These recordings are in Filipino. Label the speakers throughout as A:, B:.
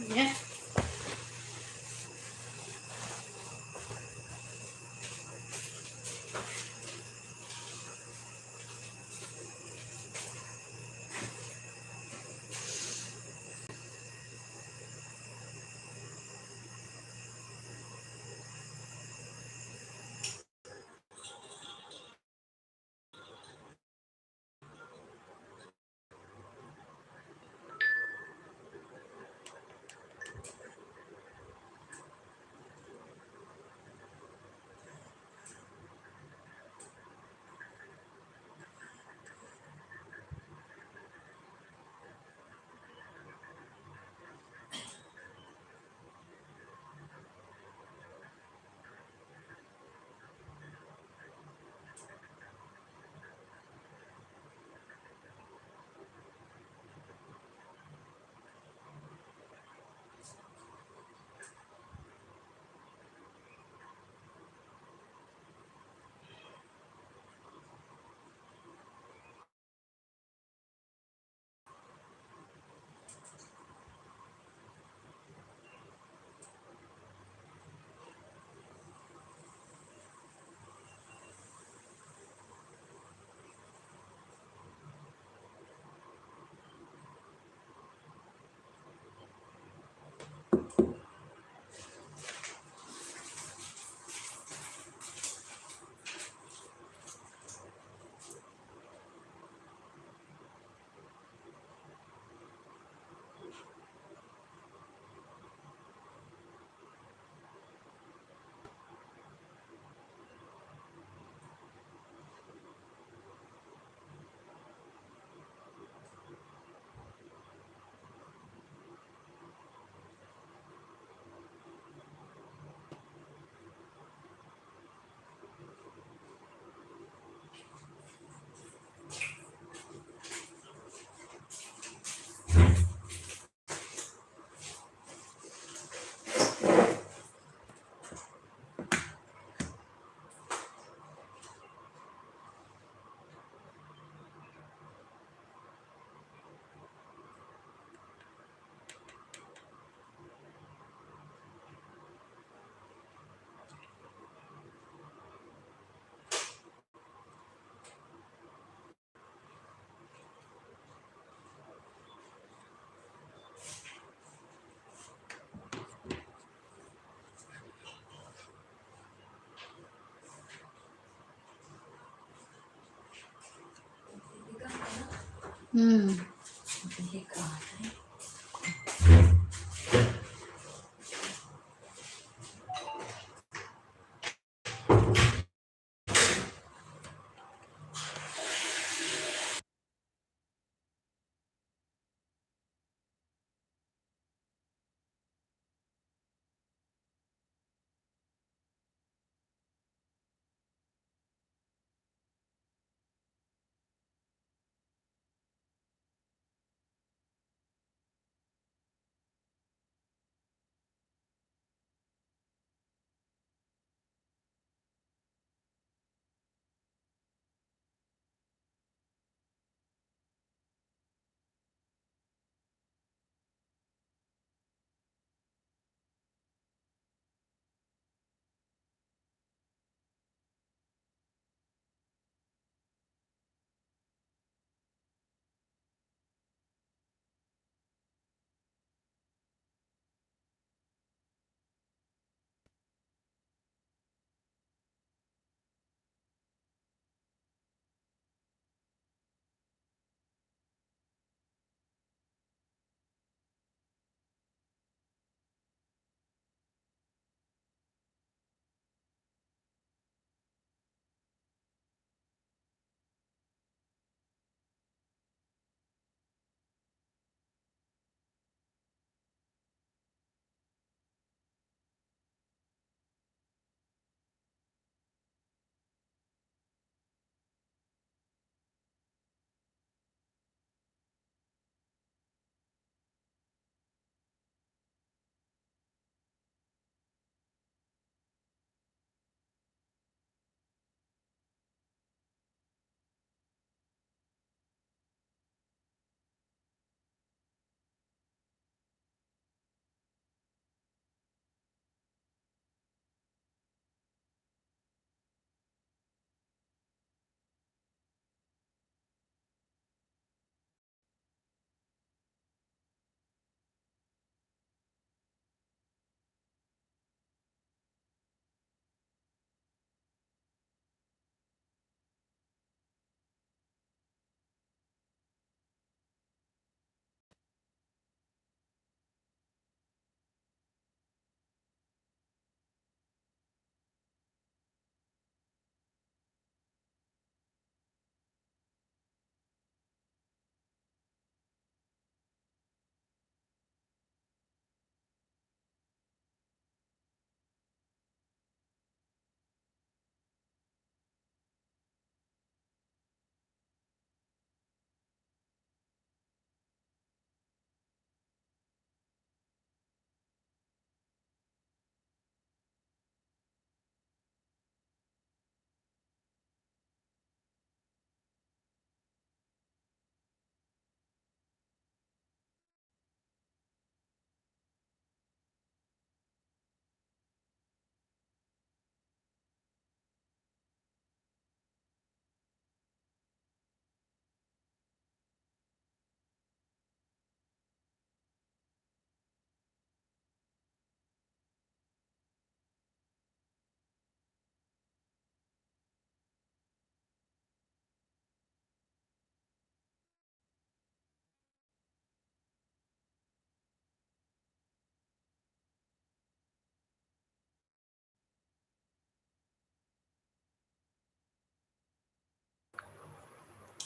A: Ya. Hmm.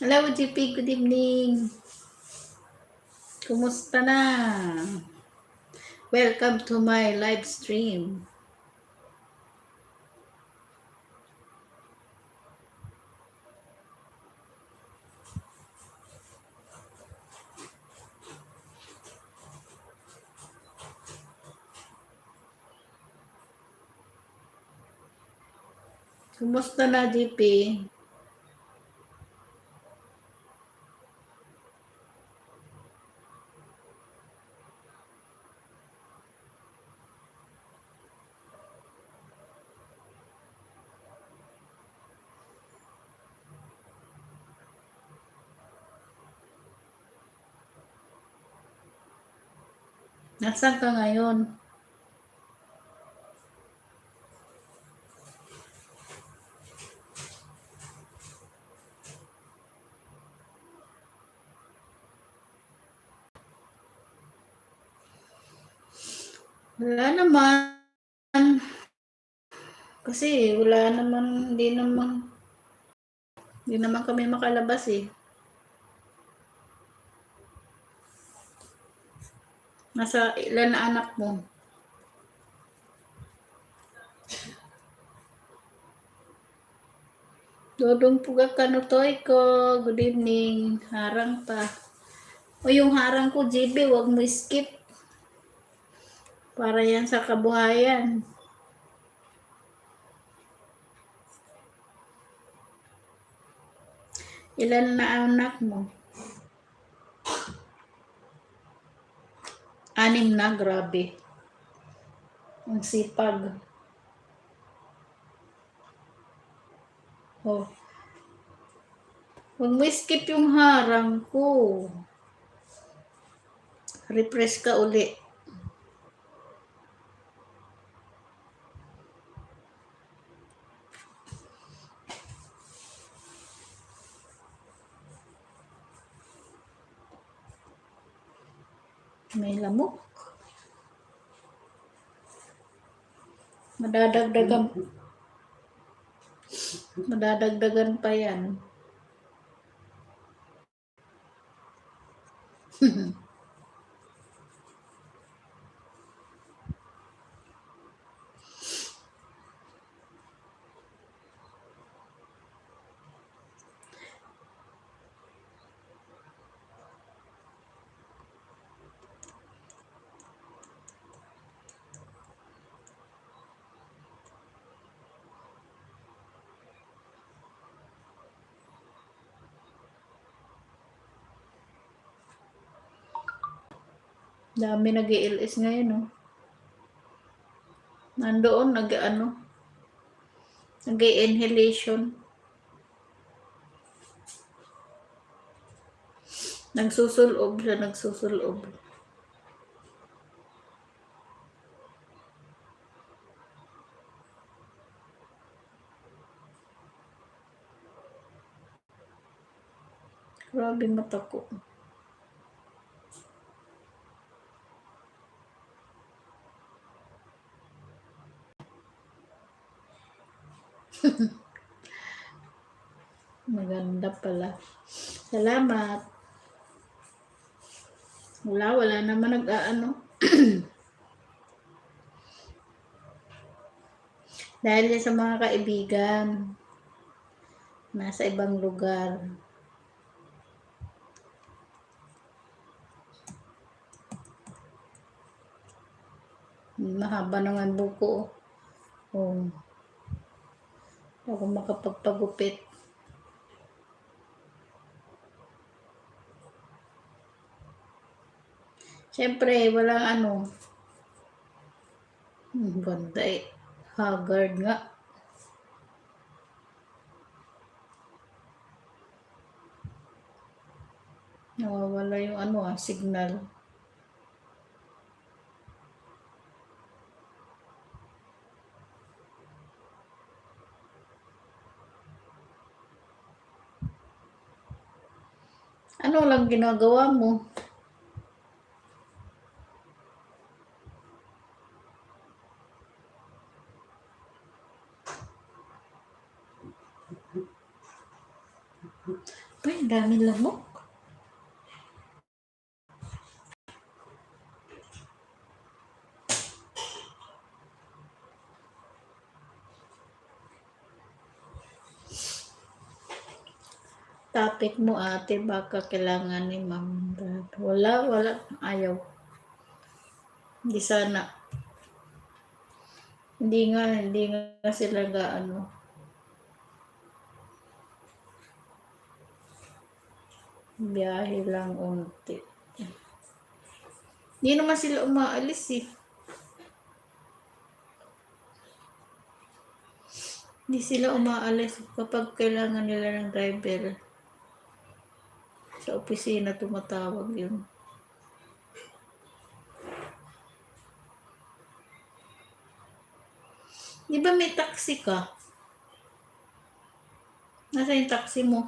A: Hello, GP. Good evening. Kumusta na? Welcome to my live stream. Kumusta na, GP? Nasaan ka ngayon? Wala naman. Kasi wala naman, hindi naman kami makalabas eh. Nasa ilan na anak mo? Dodong puga kanutoy ko. Good evening. Harang pa. O yung harang ko, JB, wag mo skip. Para yan sa kabuhayan. Ilan na anak mo? 6 na, grabe. Ang sipag. Oh. Huwag mo skip yung harang ko. Refresh ka uli. May lamok. Madadagdagan pa yan. Dami nag-i-LS ngayon, no? Nandoon, nag-inhalation. Nagsusulob siya, nagsusulob. Grabe mata ko. Maganda pala. Salamat. Wala naman nag-aano. Dahil sa mga kaibigan. Nasa ibang lugar. Mahaba naman buko. Oh. Ako makapagpagupit. Siyempre, walang ano. Ganda eh. Haggard nga. Nawawala yung signal. Ano lang ginagawa mo? Ay, dami lamok. Topic mo ate, baka kailangan ni ma'am dad. Wala, ayaw. Hindi sana. Hindi nga sila gaano. Biyahe lang unti. Hindi naman sila umaalis eh. Hindi sila umaalis kapag kailangan nila ng driver. Sa opisina tumatawag yun. Di ba may taxi ka? Nasa yung taxi mo?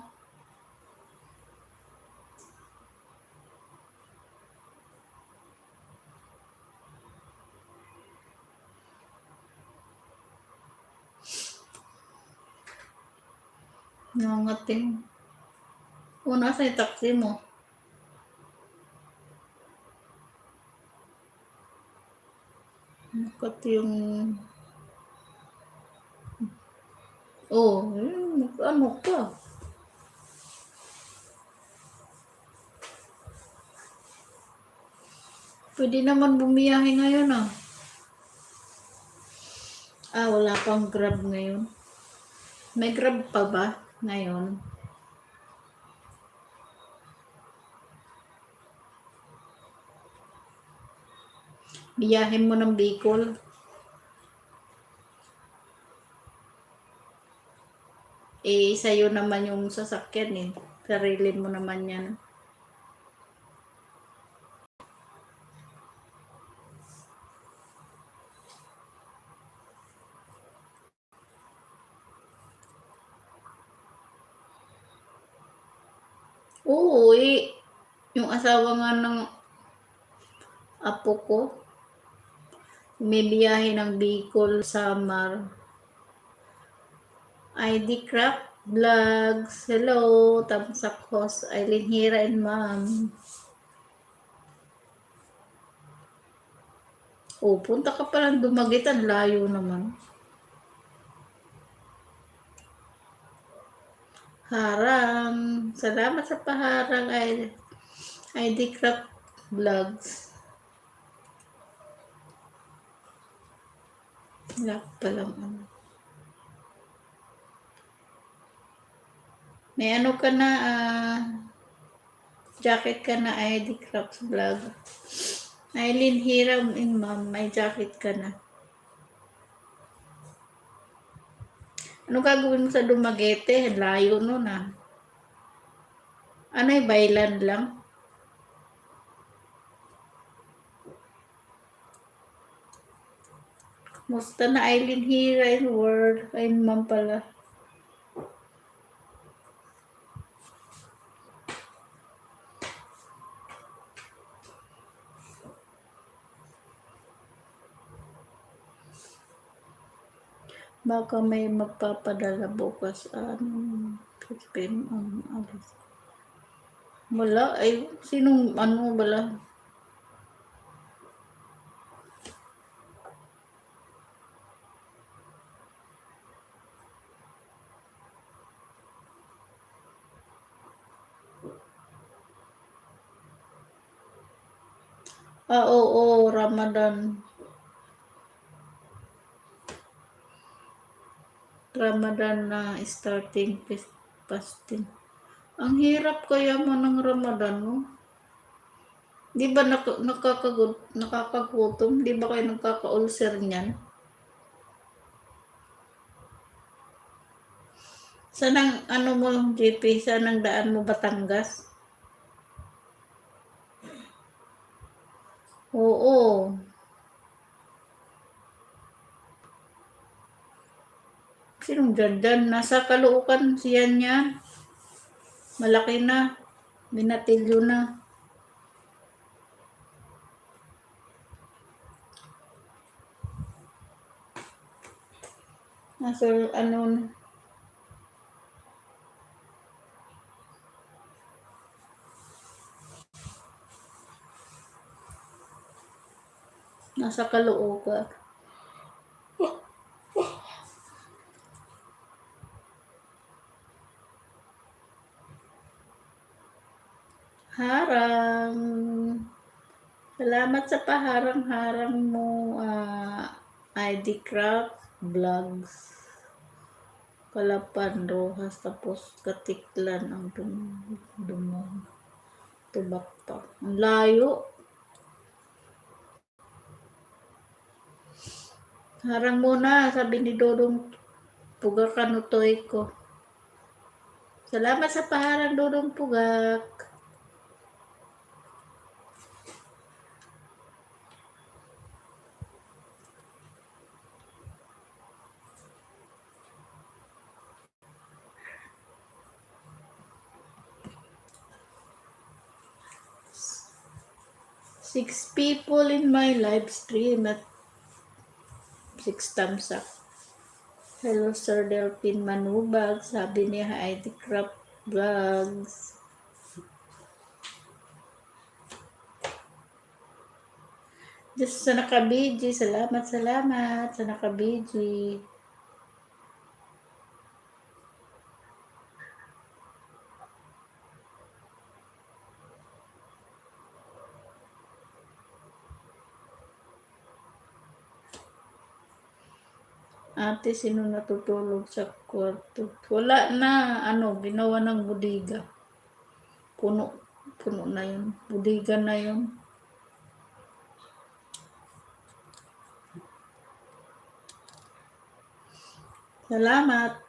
A: Nangating. O, nasa yung taxi mo? Nakat yung... Oh, ano ka? Pwede naman bumiyahe ngayon ah. Wala pang Grab ngayon. May Grab pa ba ngayon? Biyahin mo ng Bicol. Sa'yo naman yung sasakyan eh. Sarili mo naman yan. Oo yung asawa nga ng apo ko, may biyahe ng Bicol, Samar. ID Craft Vlogs. Hello, Tamsak host, Eileen Hira and Ma'am. Punta ka palang Dumaguete, layo naman. Harang. Salamat sa paharang ID Craft Vlogs. Wala pa lang ano. May ano ka na, jacket ka na, ID Crafts Vlog. Eileen Hiram and Ma'am, may jacket ka na. Ano gagawin mo sa Dumaguete? Layo nun ah. Ano Baylan lang? Musta na Eileen Hira in World? Ay, Ma'am pala. Baka may magpapadala bukas. Alis. Wala. Ay, sinong wala? Oo, Ramadan. Ramadan na starting fasting. Ang hirap kaya mo ng Ramadan, no? Di ba nakakagutom? Di ba kayo nagkaka-ulcer niyan? Saan ang mo, GP? Saan ang daan mo, Batangas? Oo. Sinong dyan? Nasa Caloocan siya niya. Malaki na. Binatilyo na. Nasa Nasa Caloocan. Harang. Salamat sa paharang-harang mo, ID Craft Vlogs. Kalapan, Rojas, tapos Katiklan ang dumon. Tubak pa. Ang layo. Harang muna, sabi ni Dodong Pugak kanutoy ko. Salamat sa paharang, Dodong Pugak. Six people in my live stream at 6 thumbs up. Hello, Sir Delphin Manubag. Sabi niya, ID Craft Vlogs. Just sa nakabiji. Salamat sa nakabiji. Ate, sino natutulog sa kwarto? Wala na, ginawa ng budiga. Puno na yun. Budiga na yun. Salamat.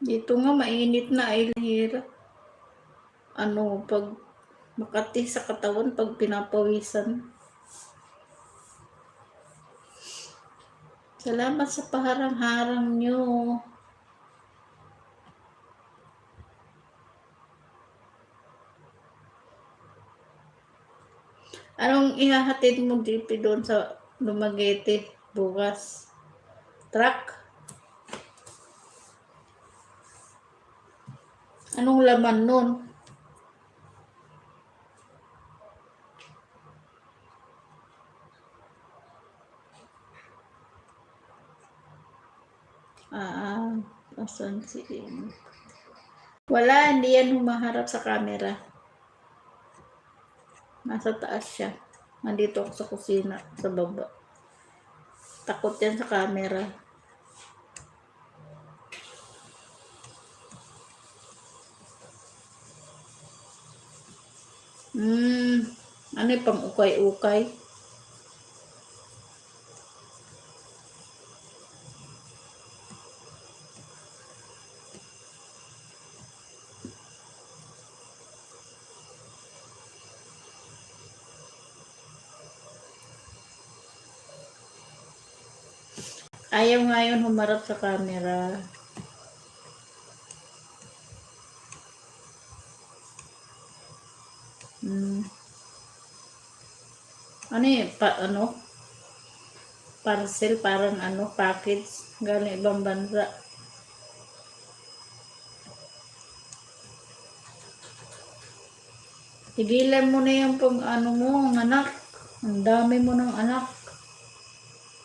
A: Dito nga mainit na ay hirap. Pag makati sa katawan pag pinapawisan. Salamat sa paharang-harang nyo. Anong ihahatid mo dito doon sa Dumaguete bukas? Truck? Anong laman nun? Asan si Wala, hindi yan humaharap sa camera. Nasa taas siya. Nandito ako sa kusina, sa baba. Takot yan sa camera. Ano yung pang ukay-ukay? Ayaw ngayon humarap sa camera. Parcel, parang package, galing ibang bansa. Tigilan mo na yung anak. Ang dami mo ng anak.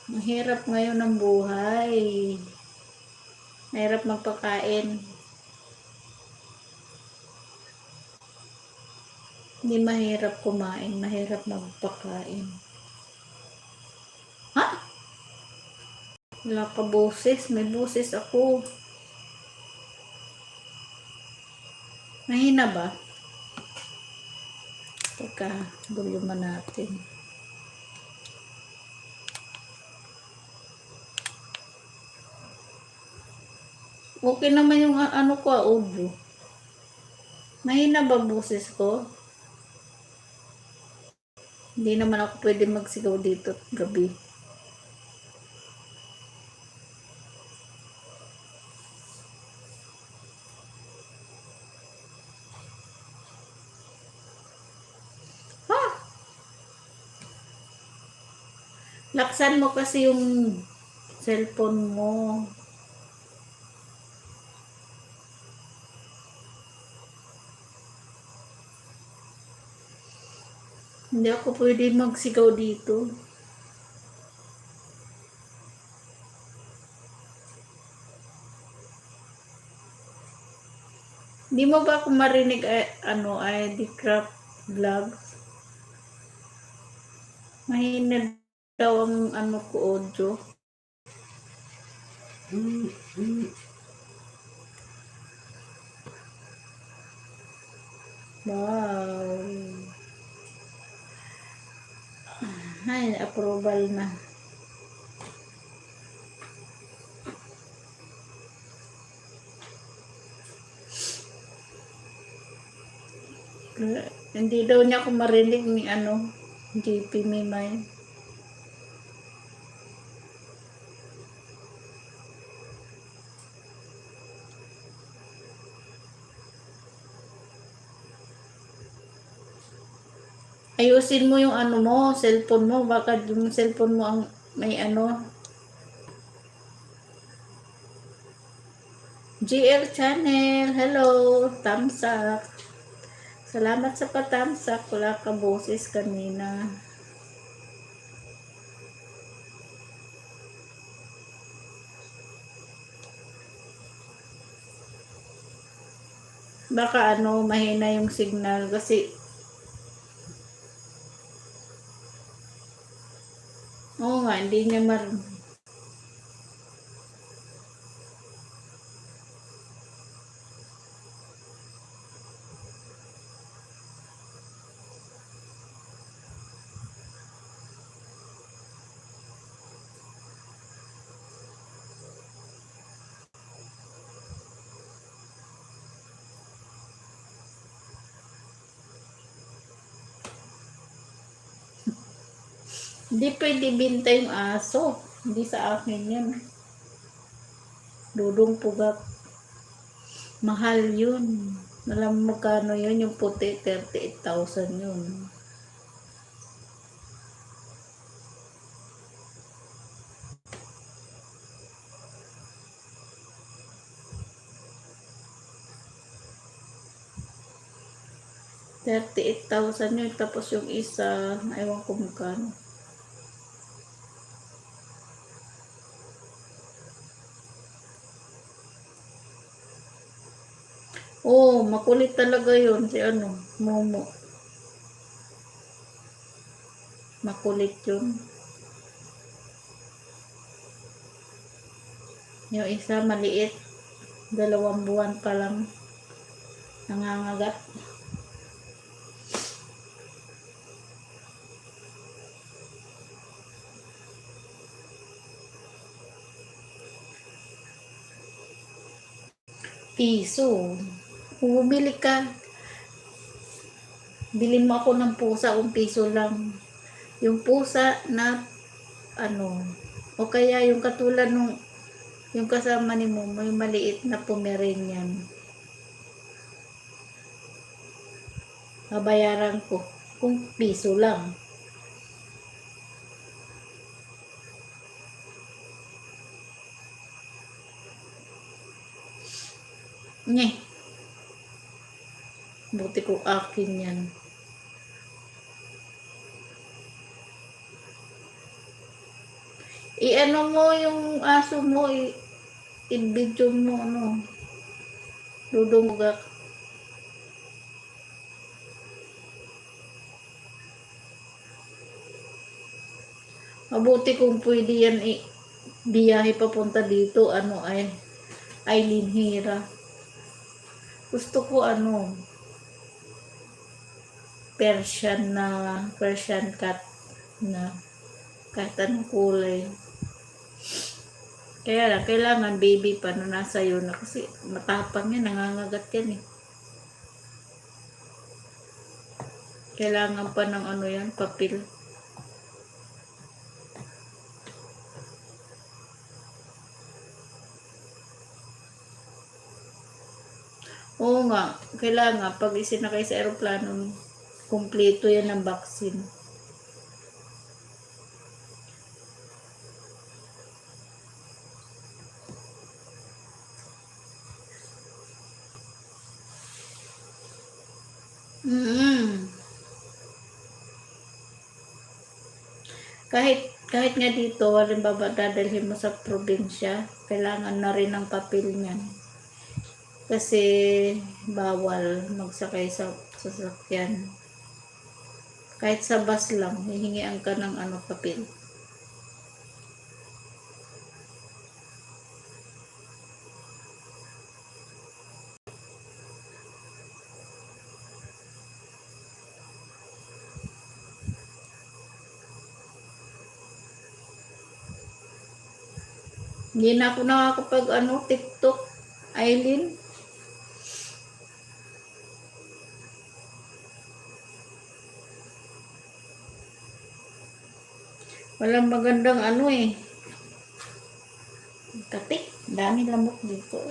A: Mahirap ngayon ang buhay. Mahirap magpakain. Hindi mahirap kumain, mahirap magpakain. Ha? Wala ka boses, may boses ako. Mahina ba? Teka, volume natin. Okay naman yung audio. Mahina ba boses ko? Hindi naman ako pwede magsigaw dito gabi. Ha? Laksan mo kasi yung cellphone mo. Hindi ako pwede magsigaw dito. Hindi mo ba ako marinig ID Craft Vlogs? Mahina daw ang ko audio. Wow. Ay, approval na. Hindi daw niya ako marinig ni JP Mimay. Ayusin mo yung mo, cellphone mo. Baka yung cellphone mo ang may GL Channel. Hello, thumbs up. Salamat sa pa-thumbs up. Wala ka boses kanina. Baka mahina yung signal kasi oo nga, hindi niya 'di pwede binta yung aso. Hindi sa akin yan. Dudong pugak. Mahal yun. Alam mo magkano yun? Yung puti, 38,000 yun. $38,000 yun. Tapos yung isa, ewan ko magkano. Oh, makulit talaga yun si Momo. Makulit yun. Yung isa maliit. 2 buwan pa lang. Nangangagat. Piso. Kung bumili ka, bilhin mo ako ng pusa, 1 piso lang. Yung pusa na o kaya yung katulad nung yung kasama ni Momo, yung maliit na Pomeranian. Babayaran ko kung piso lang. Nye. Buti ko akin yan. Mo yung aso mo, i-video mo, dudumugak. Mabuti kung pwede yan biyahe papunta dito, Eileen Hira. Gusto ko Persian cat na kahit anong kulay. Kaya lang, kailangan baby pa na nasa iyo na kasi matapang yan, nangangagat yan eh. Kailangan pa ng ano yan, papel. Oo nga, kailangan pag isinakay sa aeroplano, kumpleto yan ng vaccine. Kahit nga dito, halimbawa dadalhin mo sa probinsya, kailangan na rin ng papel niyan. Kasi bawal magsakay sa sasakyan. Kahit sa bus lang, hihingian ka ng papel. Hindi na ako nakakapag TikTok, Aileen. Walang magandang katik, dami lamok dito.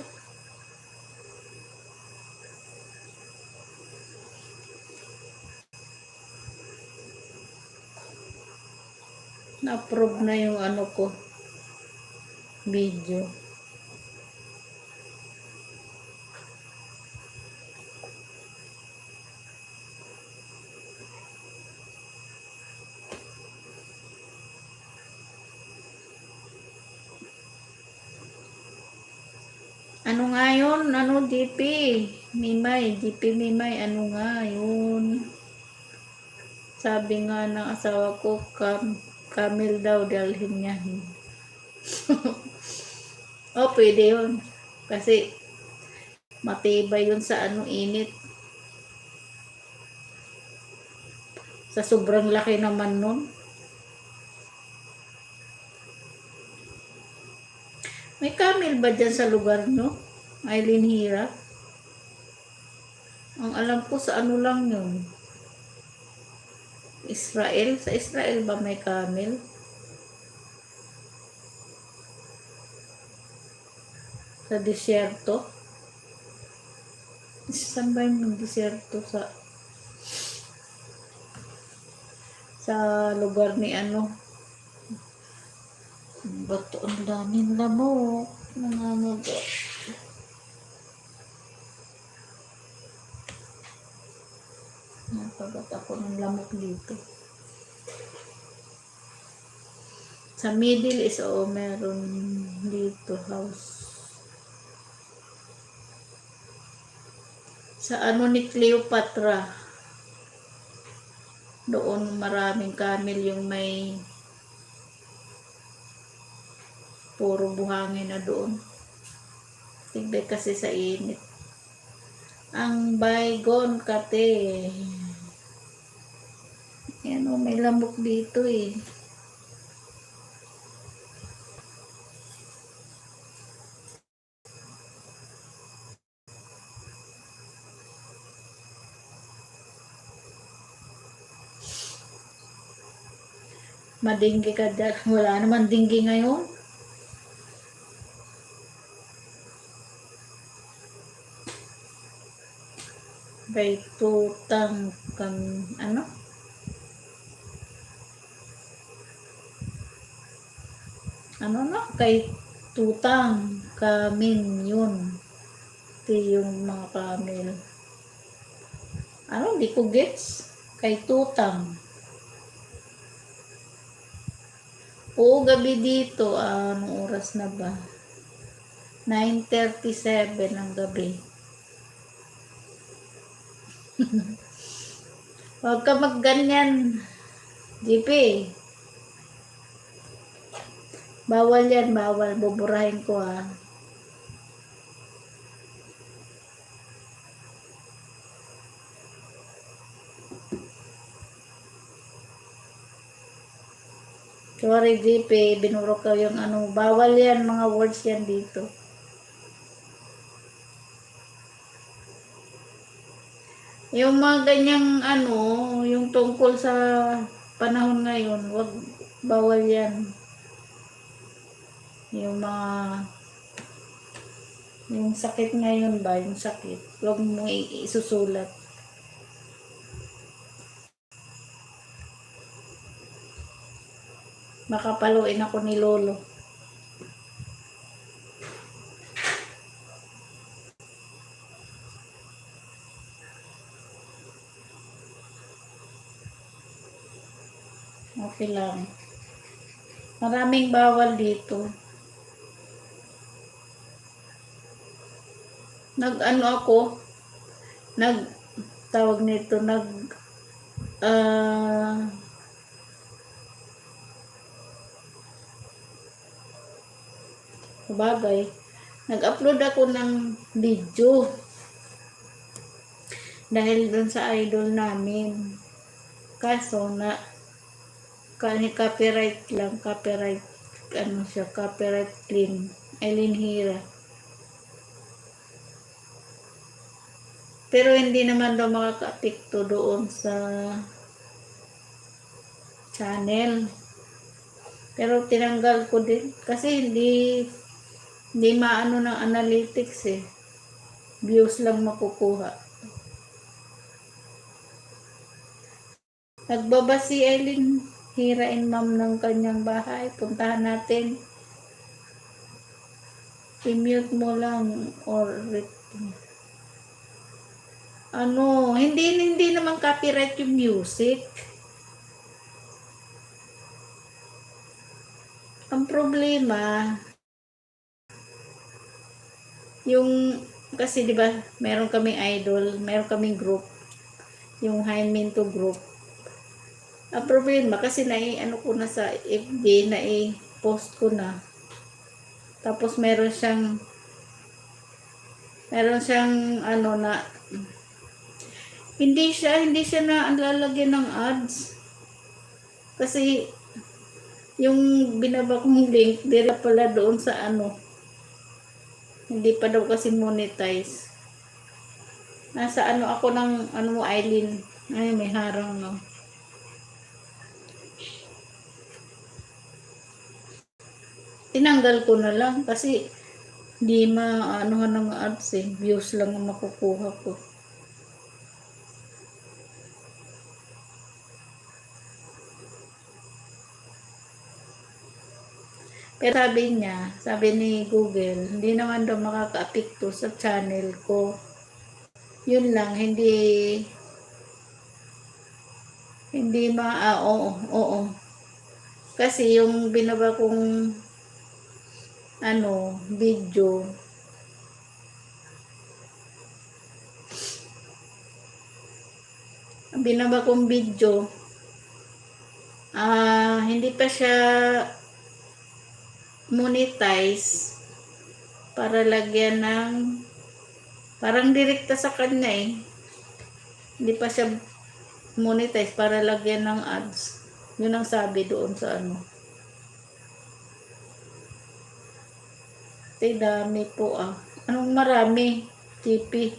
A: Na-approve na yung ko, video. Ano nga yun? GP? GP Mimay, ano nga yun? Sabi nga ng asawa ko, Camel daw dalhin niya. Oh, pwede yun. Kasi matibay yun sa init. Sa sobrang laki naman nun. May camel ba dyan sa lugar nyo? Aileen Hira? Ang alam ko sa lang yun. Israel? Sa Israel ba may camel? Sa disyerto? Saan ba yung disyerto sa lugar ni bato, ang daming lamok, nangangagat. Nakagat ako ng lamok dito. Sa middle is meron dito house. Sa ni Cleopatra, doon maraming camel, yung may puro buhangin na doon. Tigday kasi sa init. Ang baygon kate. Yan may lamok dito Madinggi ka dyan. Wala naman dinggi ngayon. Kay tutang kay tutang kamin yun. Ito yung mga kamil. Di ko gets. Kay tutang. Oo, gabi dito. Anong oras na ba? 9:37 ng gabi. Huwag ka magganyan, GP. Bawal yan, bawal. Buburahin ko Sorry, GP. Binuro ko yung bawal yan, mga words yan dito. Yung mga ganyang ano, yung tungkol sa panahon ngayon, wag bawal yan. Yung mga, yung sakit ngayon ba, yung sakit, wag mo isusulat. Makapaluin ako ni Lolo. Okay lang. Maraming bawal dito. Nag-ano ako, tawag nito, ah, bagay, nag-upload ako ng video dahil dun sa idol namin. Kaso na copyright lang, copyright ano siya, copyright claim. Eileen Hira. Pero hindi naman daw makaka-apekto doon sa channel. Pero tinanggal ko din kasi hindi maano ng analytics eh. Views lang makukuha. Nagbaba si Eileen Hira and Ma'am ng kanyang bahay. Puntahan natin. I-mute mo lang or ano, hindi naman copyright yung music. Ang problema, yung, kasi di ba meron kaming idol, meron kaming group, yung High Minto group. Ang problema, kasi ano ko na sa FB, post ko na. Tapos meron siyang ano na, hindi siya na lalagyan ng ads. Kasi yung binaba kong link, dira pala doon sa ano. Hindi pa daw kasi monetize. Nasa ano ako ng ano mo, Eileen. Ay, may harang no. Tinanggal ko na lang kasi hindi maanuhan ng ads eh. Views lang ang makukuha ko. Pero sabi ni Google, hindi naman daw makaka-apekto sa channel ko. Yun lang, hindi oo. Kasi yung binaba kong video, hindi pa siya monetize para lagyan ng parang direkta sa kanya eh. Hindi pa siya monetize para lagyan ng ads. Yun ang sabi doon sa ano. Tay dami po ah. Anong marami? TP.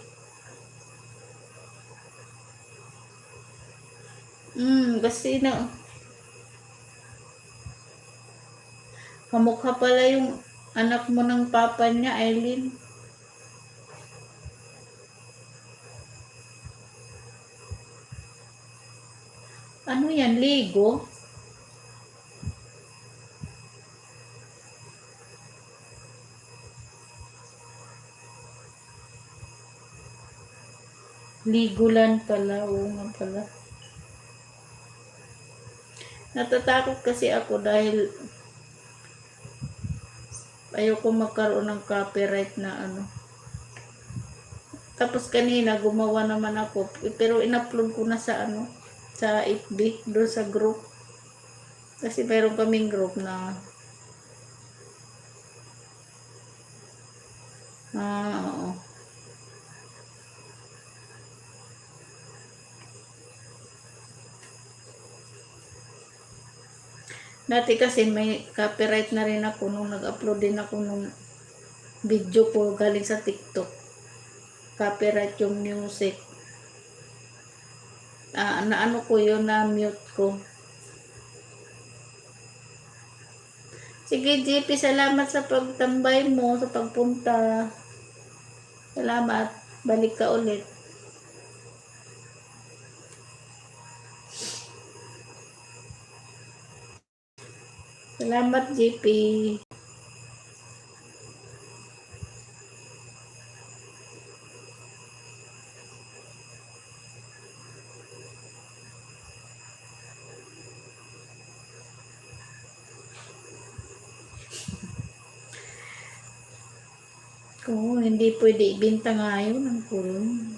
A: Kasi kamukha pala yung anak mo ng papa niya, Eileen. Ano yan, Lego? Legoland pala, oo nga pala. Natatakot kasi ako dahil ayoko magkaroon ng copyright na ano. Tapos kanina gumawa naman ako, pero in-upload ko na sa ano, sa FB, doon sa group. Kasi meron kaming group na oo. Dati kasi may copyright na rin ako nung nag-upload din ako nung video ko galing sa TikTok. Copyright yung music. Naano ko yun, na mute ko. Sige, JP, salamat sa pagtambay mo, sa pagpunta. Salamat. Balik ka ulit. Salamat, JP. Kung hindi pwede ibenta ngayon ang kulong.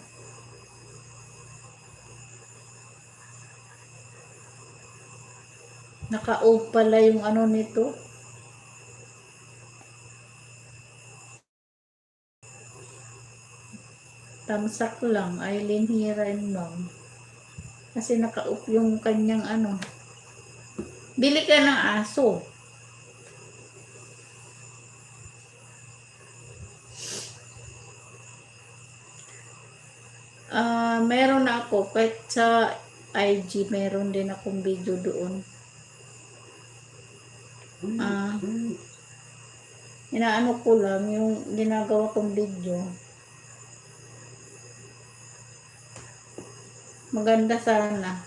A: Naka-off pala yung ano nito. Tamsak lang, Eileen Hira and Mom. Kasi naka-off yung kanyang ano. Bili ka ng aso. Meron na ako. Kahit sa IG, meron din akong video doon. Inaano ko lang yung ginagawa kong video. Maganda sana.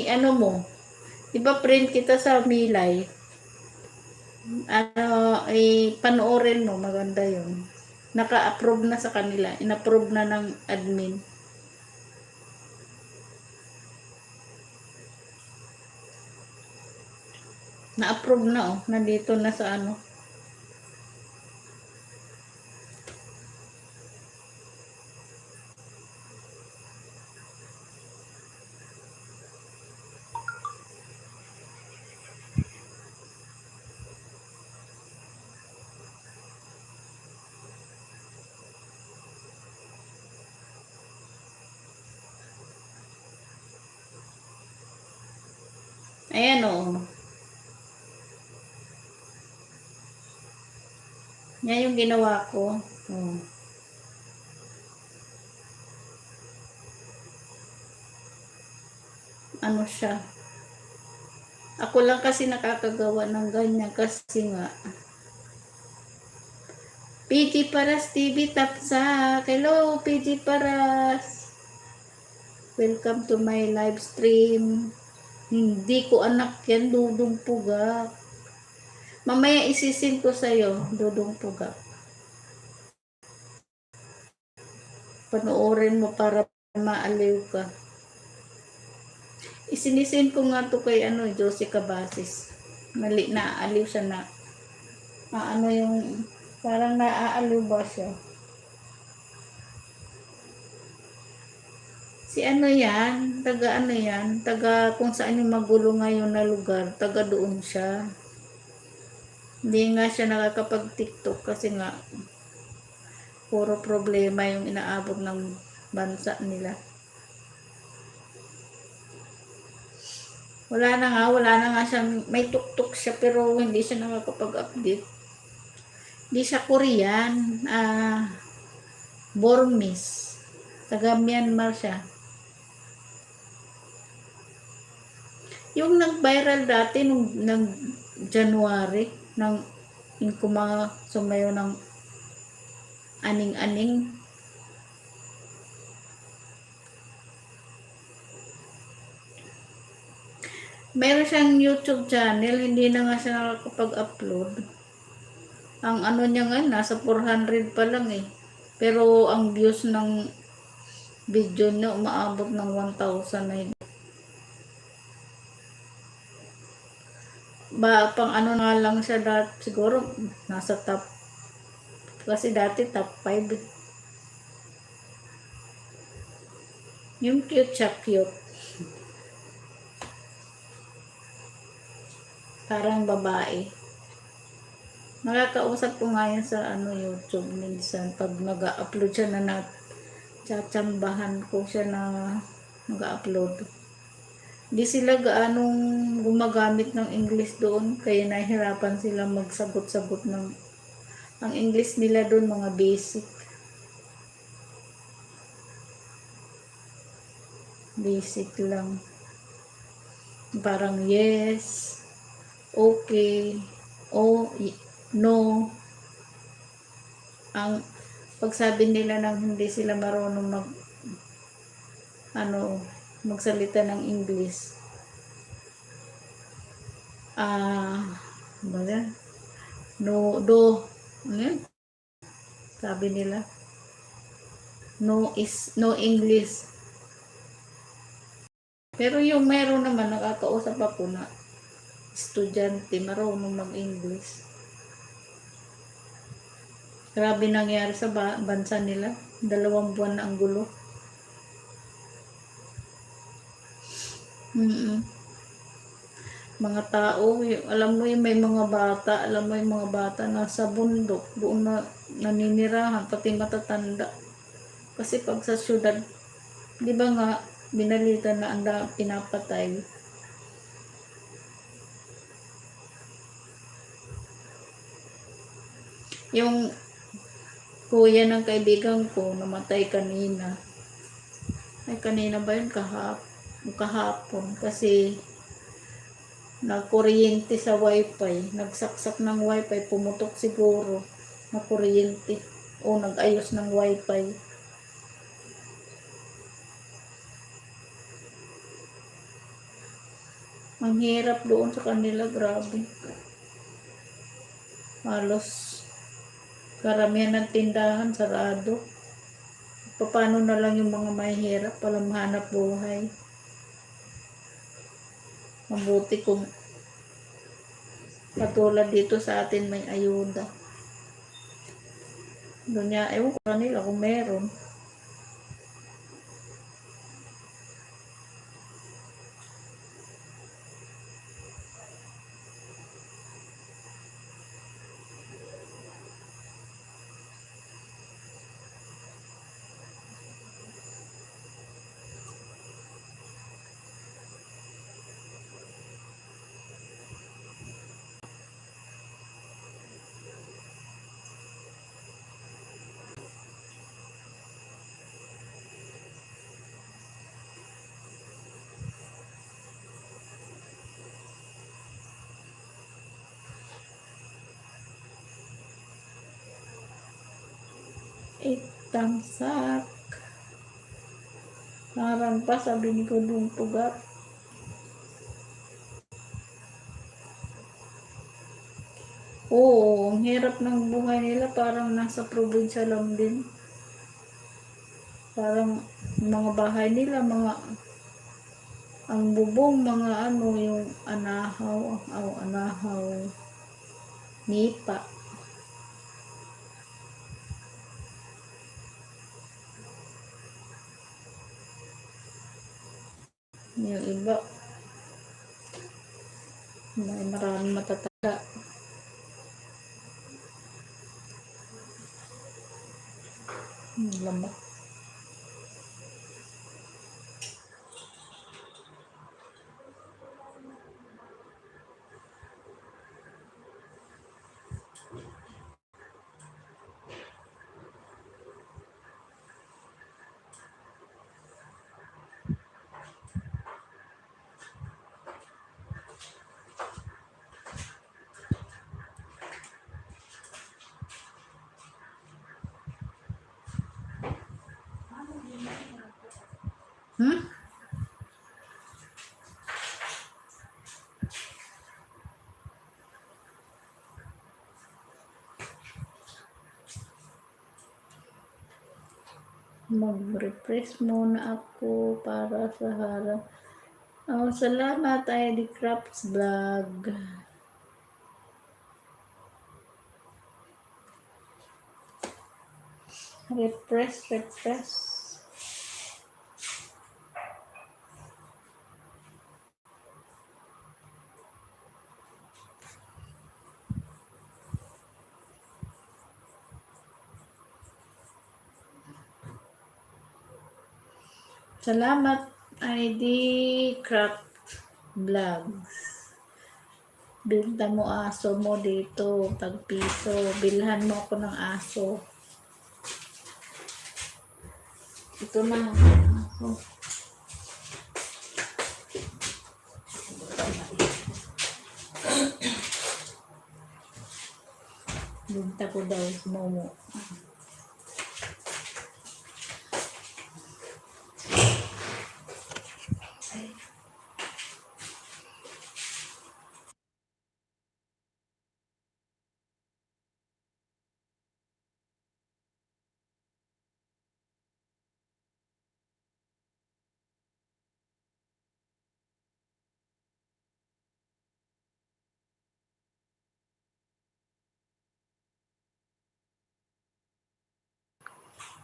A: Ano mo, iba print kita sa Milay. Panoorin mo, maganda yun. Naka-approve na sa kanila. In-approve na ng admin. Na-approve na nandito na sa ano. Ayan Yan yung ginawa ko. Ano siya. Ako lang kasi nakakagawa ng ganyan kasi nga. PG Paras TV Tapsak. Hello PG Paras. Welcome to my live stream. Hindi ko anak yan, Dudong Pugak. Mamaya isisin ko sa'yo, Dudong Pugak. Panoorin mo para maaliw ka. Isinisin ko nga to kay Josie Cabasis. Mali, naaaliw siya na. Parang naaaliw ba siya? Si yan, taga kung saan yung magulo ngayon na lugar, taga doon siya. Hindi nga siya nakakapag-TikTok kasi nga puro problema yung inaabot ng bansa nila. Wala na nga siyang, may tuktok siya pero hindi siya nakakapag-update. Hindi siya Korean, Burmese, taga Myanmar siya. Yung nag-viral dati nung January, yung sumayo ng aning-aning. Meron siyang YouTube channel, hindi na nga siya nakakapag-upload. Ang niya nga, nasa 400 pa lang Pero ang views ng video niya umaabot ng 1,000 na pang nga lang siya dati, siguro nasa top, kasi dati top 5. Yung cute siya, cute. Parang babae. Nakakausap ko nga yan sa YouTube minsan. Pag nag-upload siya na tsatsambahan ko siya na nag-upload. Di sila gaanong gumagamit ng English doon, kaya nahihirapan sila magsagot-sagot ng ang English nila doon, mga basic. Basic lang. Parang yes, okay, no. Ang pagsabi nila nang hindi sila marunong magsalita ng English. Ano yan? No, do. Ano yan? Sabi nila. No English. Pero yung meron naman, nakakausap ako na estudyante, marunong mag-English. Grabe nangyari sa bansa nila. 2 buwan na ang gulo. Mga tao, alam mo yung may mga bata, nasa bundok, doon na naninirahan, pati matatanda. Kasi pag sa syudad, di ba nga, binalita na ang pinapatay. Yung kuya ng kaibigan ko, namatay kanina. Ay, kanina ba yun? Kahapon. Kasi nagkuryente sa wifi. Nagsaksak ng wifi. Pumutok siguro na kuryente. O nag-ayos ng wifi. Ang hirap doon sa kanila. Grabe. Halos karamihan ng tindahan sarado. Paano na lang yung mga mahihirap palang hanap buhay. Mabuti kung katulad dito sa atin may ayuda. Doon niya, ewan ko kanila kung meron. Tamsak. Narang pa, sabi ni Kudong Pugat. Oo, ang hirap ng buhay nila, parang nasa probinsya lang din. Parang mga bahay nila, ang bubong, yung anahaw, nipa. Yung iba, may maraming matatanda. Lamok. Mag-refresh muna ako para sa harap. Salamat, ID Crafts Vlog. Refresh. Salamat, ID Craft Vlogs. Binta mo aso mo dito, tag-piso. Bilhan mo ako ng aso. Ito na, aso. Binta ko daw si Momo.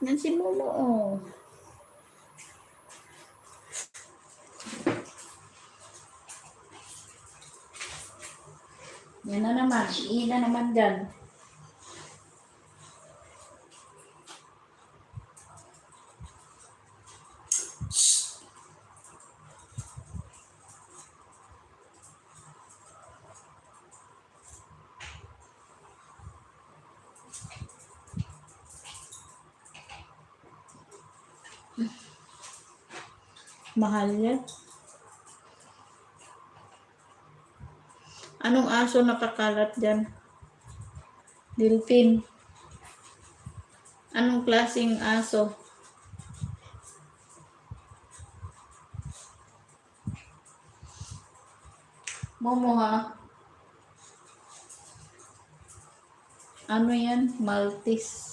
A: Yan si Momo, oh. Yan na naman. Iina naman dyan. Mahal yan. Anong aso nakakalat dyan? Delphin. Anong klaseng aso? Momo, ha? Ano yan? Maltese.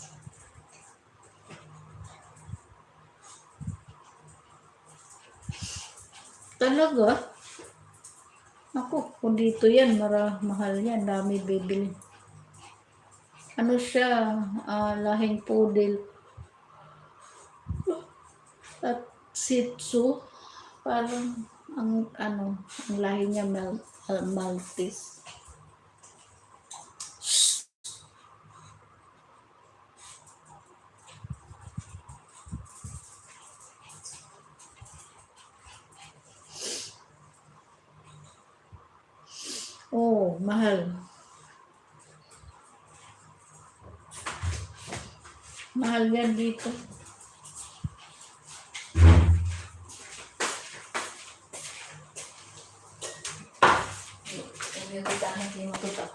A: Talaga? Ako, kung dito yan, mahal yan. Dami bibili. Ano siya? Lahing poodle. At Shih Tzu. Parang, ang lahi niya Maltese. Oh, mahal. Mahal yan dito. Hindi ko sana hindi matuta.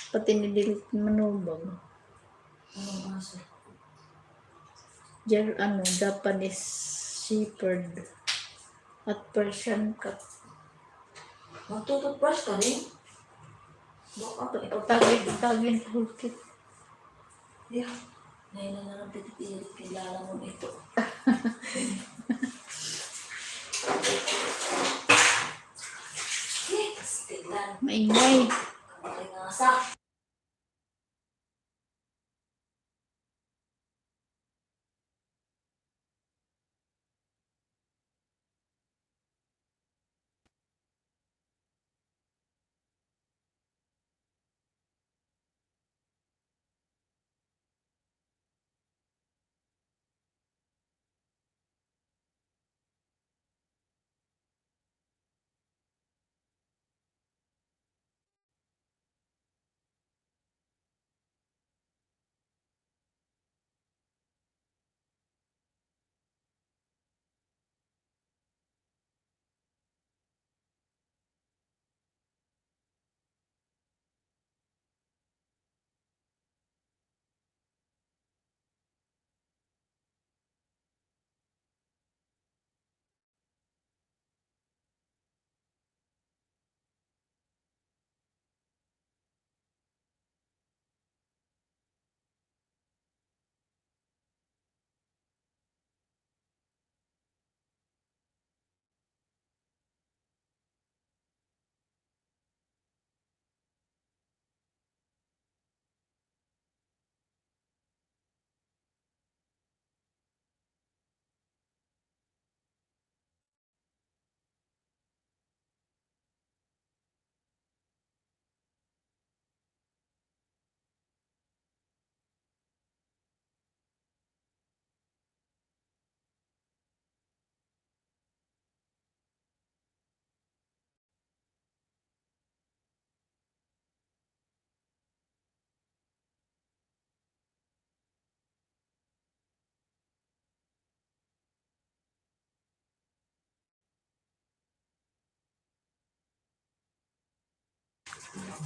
A: Pati nidilit manubag.
B: Anong aso?
A: Japanese Shepherd at Persian Cat.
B: Magtututbrush ka rin? Baka
A: Tagin hulkit.
B: yeah. Ngayon na lang pitipilit. Kilala mo ito. Yes! Tignan.
A: Maingay.
B: Kamaling asa.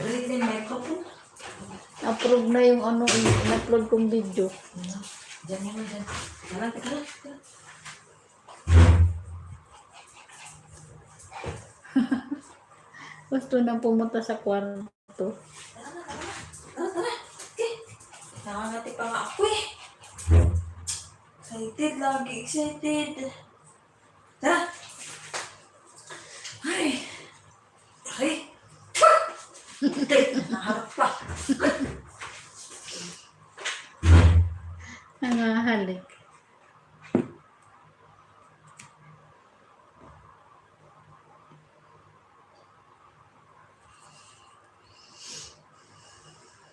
B: Read din microphone.
A: Approve na yung ano, in-upload kong video.
B: Ano? Diyan mo na dyan. Tara, tara, tara.
A: Gusto nang pumunta sa kwarto.
B: Tara, tara. Okay. Nangangati pa nga ako eh. Excited, lagi excited. Tara. Ay. Ay. Naharap pa.
A: Nangahalik.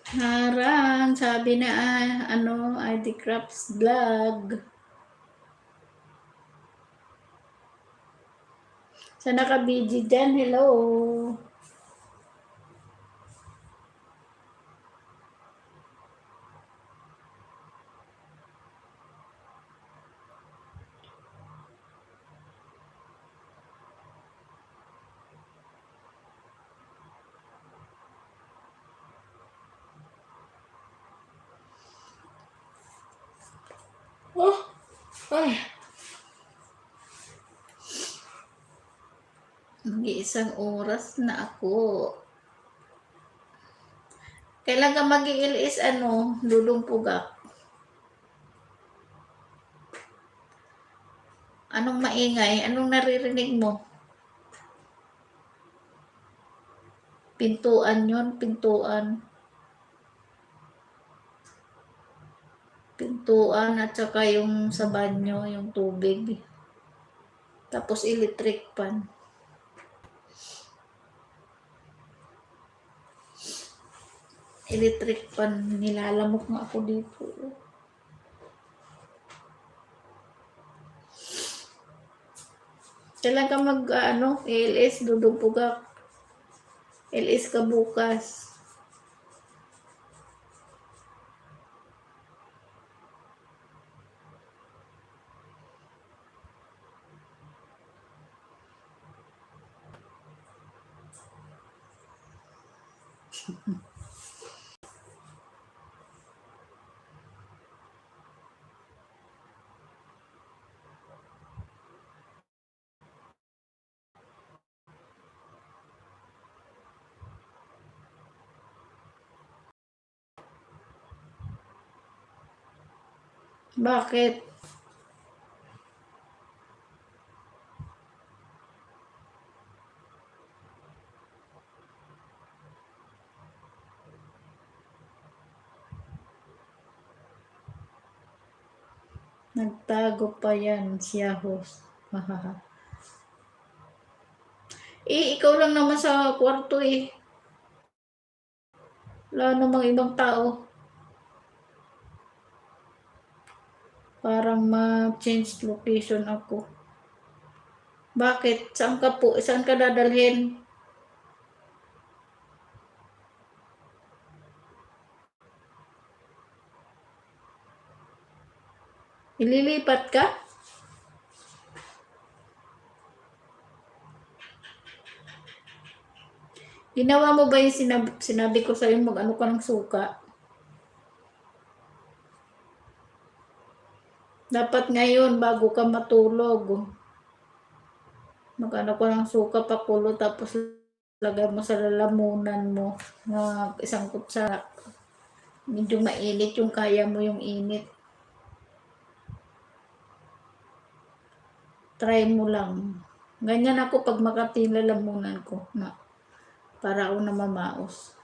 A: Harang, sabi na ID Crafts Vlog. Sa naka-BG dyan, hello. Oh, ay. Mag-iisang oras na ako. Kailan ka mag-iilis, Dudong Pugak? Anong maingay? Anong naririnig mo? Pintuan yun, pintuan. Pintuan at saka yung sa banyo, yung tubig. Tapos electric pan. Electric pan, nilalamok nga ako dito. Kailan ka LS, Dudong Pugak? LS ka bukas. Bakit? Nagtago pa yan siya host. Ikaw lang naman sa kwarto eh. Wala namang ibang tao. Parang ma-change location ako. Bakit? Saan ka po? Saan ka dadalhin? Ililipat ka? Ginawa mo ba yung sinabi ko sa'yo mag-ano ka ng suka? Dapat ngayon, bago ka matulog, mag-ano ka ng suka, pakulo, tapos lagay mo sa lalamunan mo na isang kutsara. Medyo mainit yung kaya mo yung init. Try mo lang. Ganyan ako pag makati yung lalamunan ko na para ako na mamaos.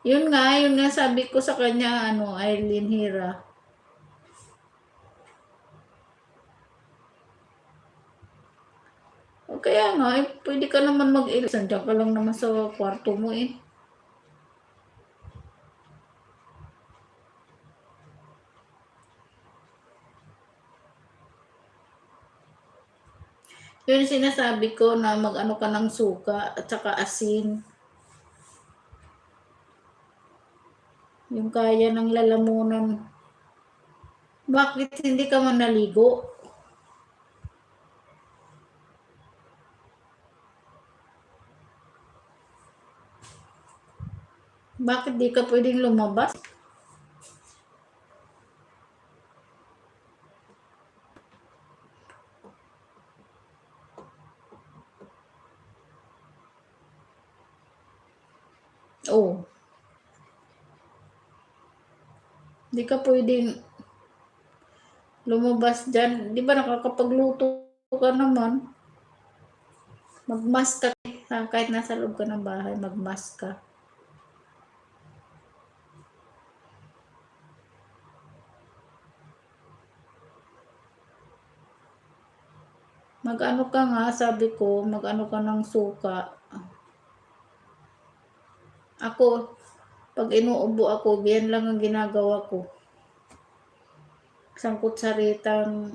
A: Yun nga sabi ko sa kanya, Eileen Hira. O kaya nga, pwede ka naman mag-ilis. Andiyan ka lang naman sa kwarto mo eh. Yun sinasabi ko na mag-ano ka ng suka at saka asin. Yung kaya ng lalamunan. Bakit hindi ka man naligo? Bakit di ka pwedeng lumabas? Oh, di ka pwedeng lumabas dyan. Di ba nakakapagluto ka naman? Magmask ka. Kahit nasa loob ka ng bahay, magmask ka. Mag-ano ka nga, sabi ko, mag-ano ka ng suka. Ako, pag inuubo ako, yan lang ang ginagawa ko. Isang kutsarang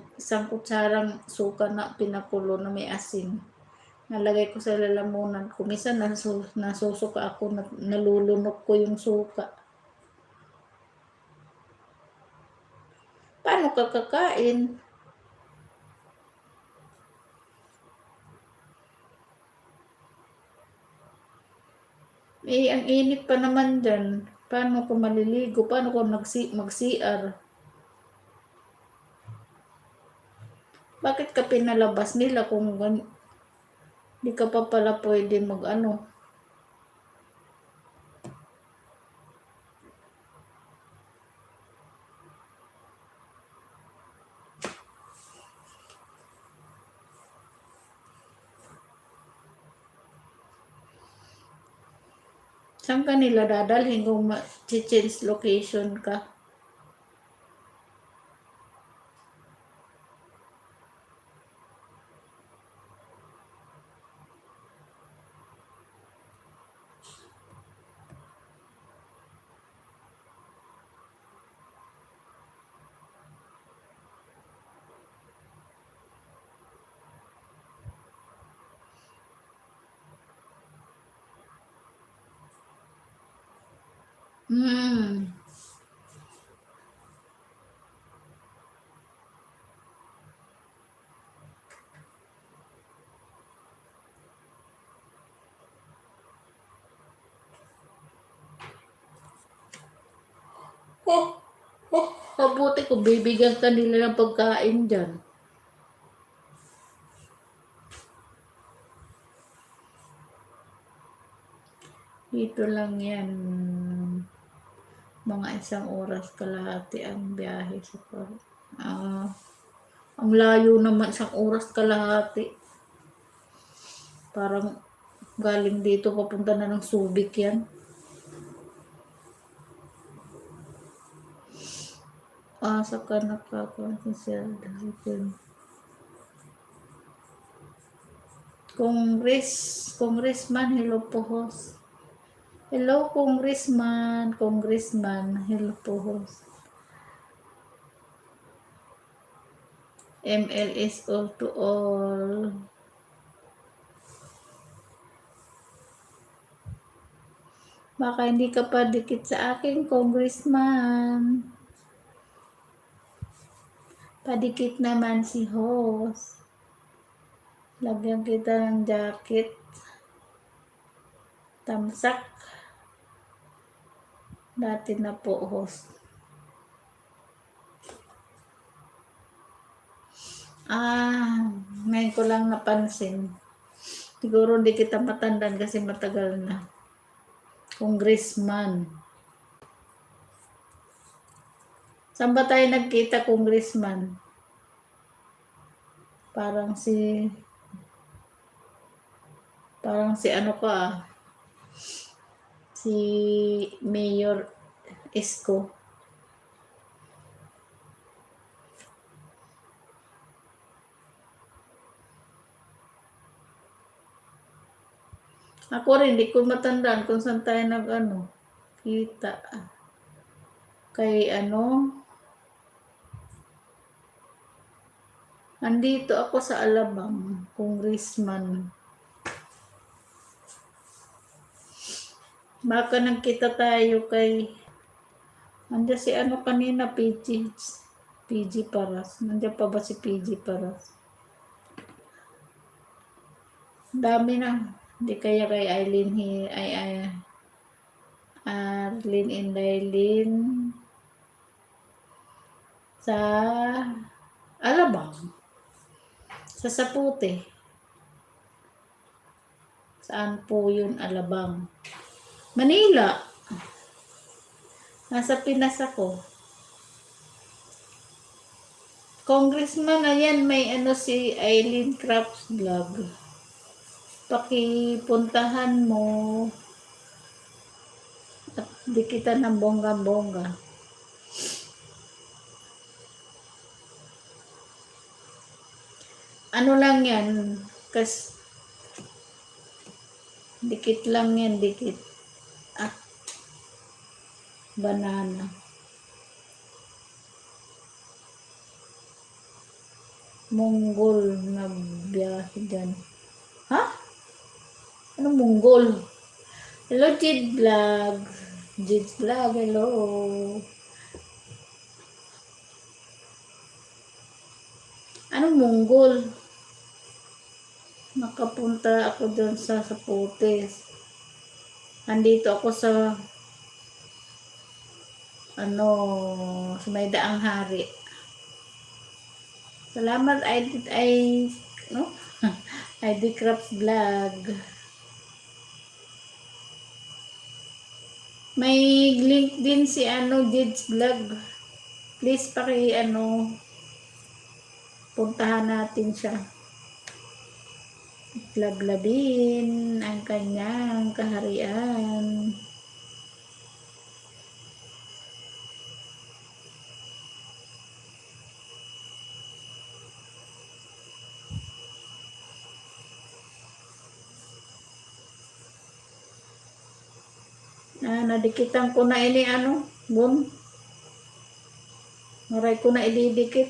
A: suka na pinakulo na may asin. Nalagay ko sa lalamunan ko. Minsan nasusuka ako, nalulunok ko yung suka. Paano ka kakain? Eh, ang init pa naman dyan. Paano ko maliligo? Paano ko mag-CR? Bakit ka pinalabas nila kung di ka pa pala pwede mag-ano? Saan ka nila dadalhin kung change location ka? Hmm. Mabuti ko bibigyan ka nila ng pagkain dyan. Dito lang yan. Mga 1 oras kalahati ang biyahe sa ang layo naman, 1 oras kalahati. Parang galing dito papunta na ng Subic yan. Saka Congressman, hello po host. Hello Congressman, hello po host. MLS all to all. Baka hindi ka pa dikit sa akin, Congressman. Padikit naman si host. Lagyan kita ng jacket. Tamsak. Dati na po host. Ngayon ko lang napansin. Siguro hindi kita matandaan kasi matagal na. Congressman. Saan ba tayo nagkita, Congressman? Parang si ano ka si Mayor Isko. Ako rin, hindi ko matandaan kung saan tayo kita. Kay andito ako sa Alabang, Congressman. Baka nagkita tayo kay andiyan si kanina, PG Paras. Nandiyan pa ba si PG Paras? Dami na. Hindi kaya kay Eileen Arlene Indaylin sa Alabang, sa Sapute. Saan po yun, Alabang? Manila. Nasa Pinas ako. Congressman, ayan, may ano si Eileen Crafts Vlog. Pakipuntahan mo at di kita ng bongga-bongga. Ano lang yan, dikit lang yan, dikit. Ah, banana. Mongol na biyahe dyan. Ha? Ano Mongol? Hello, Jid Vlog. Jid Vlog, hello. Anong Mongol? Nakapunta ako doon sa Saputes. Andito ako sa sa may daang hari. Salamat no? ID Crafts Vlog. May link din si Jids Vlog. Please puntahan natin siya. Lablabin ang kanyang kaharian. Nadikitan ko na ini bun. Maray ko na ididikit.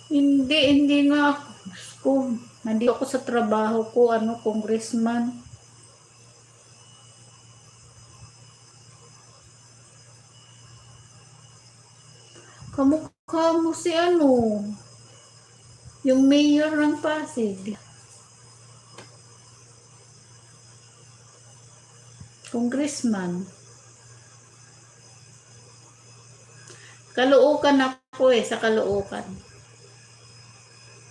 A: Hindi nga ako. Nandito ako sa trabaho ko, congressman. Kamukha mo si yung mayor ng Pasig. Congressman. Caloocan ako sa Caloocan.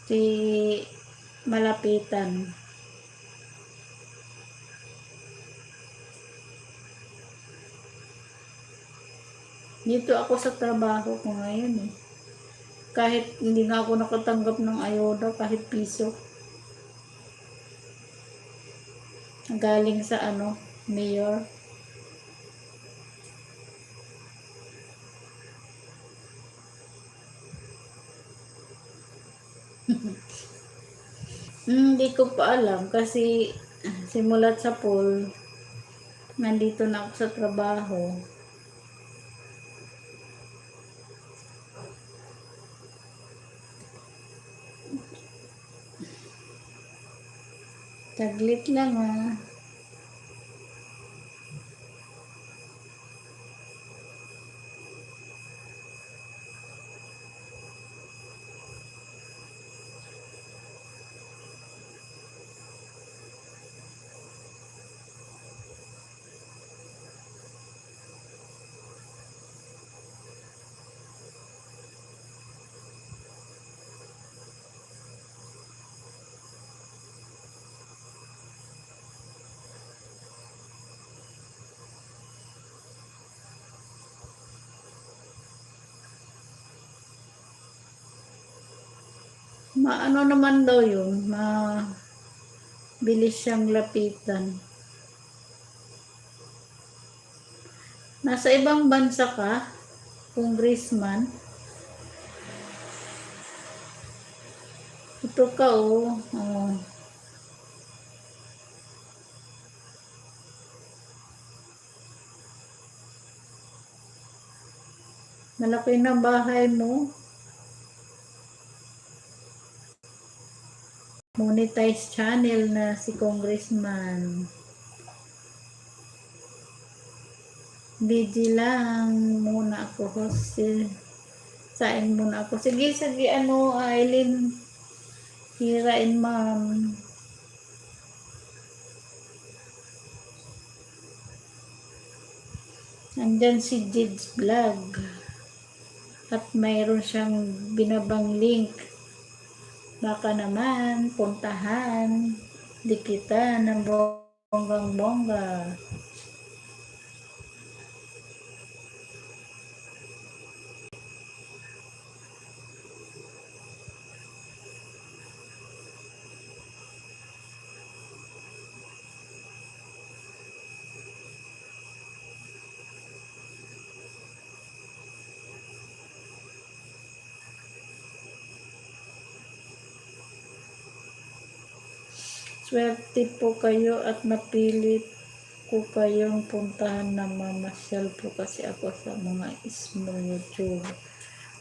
A: Si Malapitan. Dito ako sa trabaho ko ngayon Kahit hindi nga ako nakatanggap ng ayuda, kahit piso. Galing sa mayor. Hindi ko pa alam kasi simulat sa poll, nandito na ako sa trabaho. Taglit lang Maano naman daw yun, bilis siyang lapitan. Nasa ibang bansa ka, congressman. Ito ka Malaki na bahay mo. Monetize channel na si congressman. Busy lang muna ako, host. Saing muna ako. Sige, Eileen. Hirain, ma'am. Nandyan si Jids Vlog. At mayroon siyang binabang link. Baka naman, puntahan. Dikitan ng bonggang-bongga. Swerte po kayo at napili ko kayong puntahan na mamasyal po kasi ako sa mga small YouTube.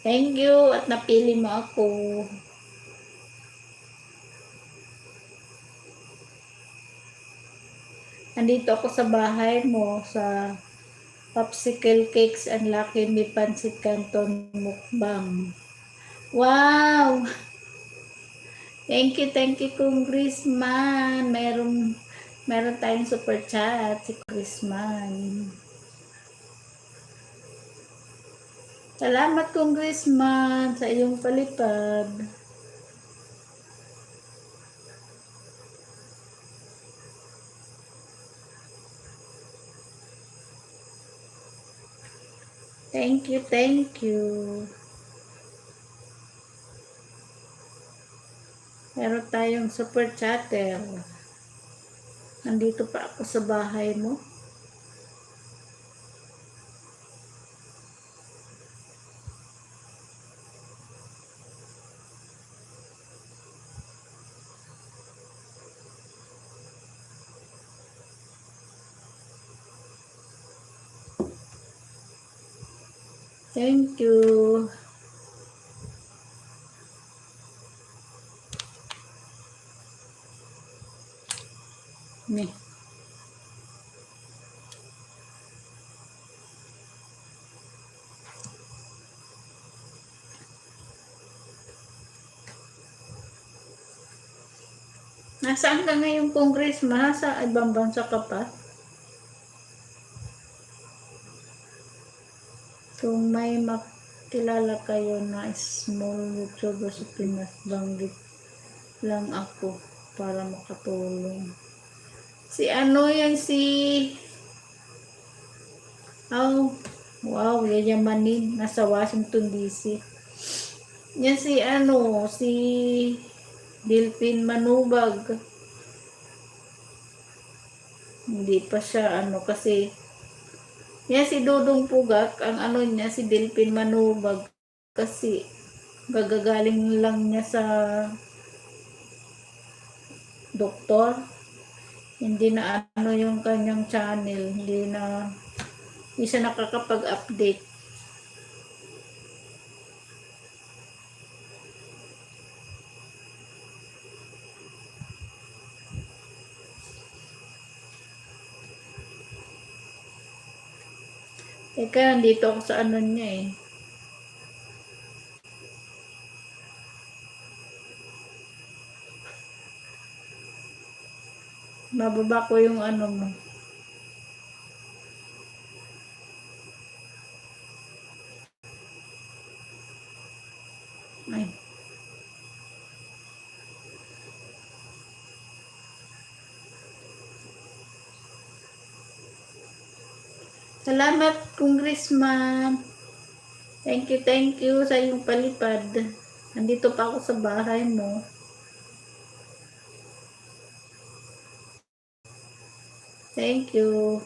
A: Thank you at napili mo ako. Nandito ako sa bahay mo sa Popsicle Cakes and Lucky Me Pancit Canton Mukbang. Wow! Thank you, Congressman. Meron tayong super chat si Congressman. Salamat, Congressman, sa iyong palipad. Thank you. Meron tayong super chatter. Nandito pa ako sa bahay mo. Thank you. Nih. Nasaan ka ngayon, Congressman? Sa ibang bansa ka pa? Kung may makilala kayo na small YouTuber sa Pinas, banggit lang ako para makatulong. Si ano yan, oh, wow, yayamanin. Nasa Washington DC. Yan si Delphine Manubag. Hindi pa siya kasi yan si Dudong Pugak, ang niya si Delphine Manubag kasi gagagaling lang niya sa doktor. Hindi na yung kanyang channel, hindi siya nakakapag-update. Teka, nandito ako sa niya eh. Mababa ko yung mo. Ay. Salamat, Congressman. Thank you sa iyong palipad. Nandito pa ako sa bahay mo. Thank you.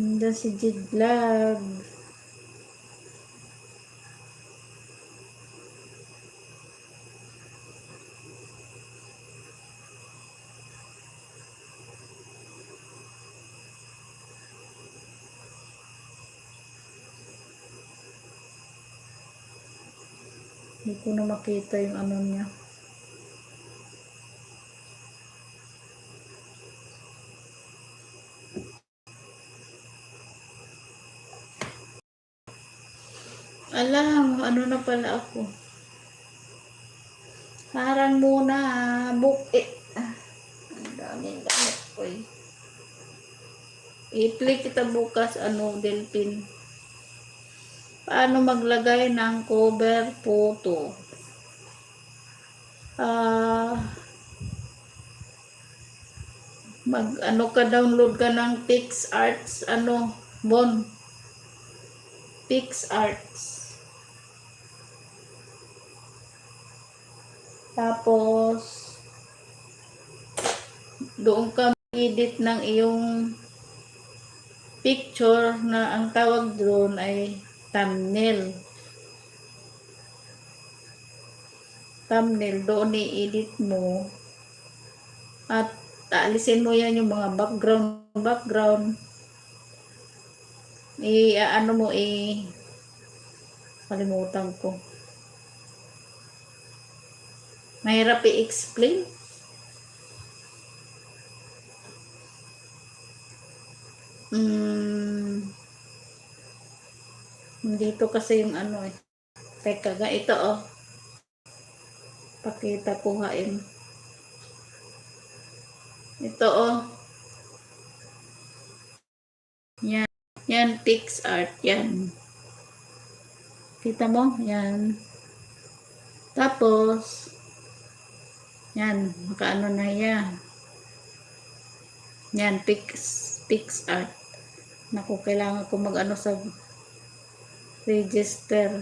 A: Nandun si Jid Vlog. Hindi ko na makita yung ano niya. Alam, ano na pala ako. Harang muna, book it. Ang daming gamit ko eh. I-play kita bukas, Delphin. Paano maglagay ng cover photo? Download ka ng PixArts, Bon. PixArts. Tapos, doon ka edit ng iyong picture na ang tawag doon ay thumbnail. Thumbnail, doon i-edit mo. At alisin mo yan yung mga background. Kalimutan ko. Mahirap i-explain. Dito kasi yung Teka, ito Pakita ko hain. Ito Yan. Yan, PixArt. Yan. Kita mo? Yan. Tapos, yan. Makaano na yan. Yan, PixArt. Naku, kailangan ko sa register.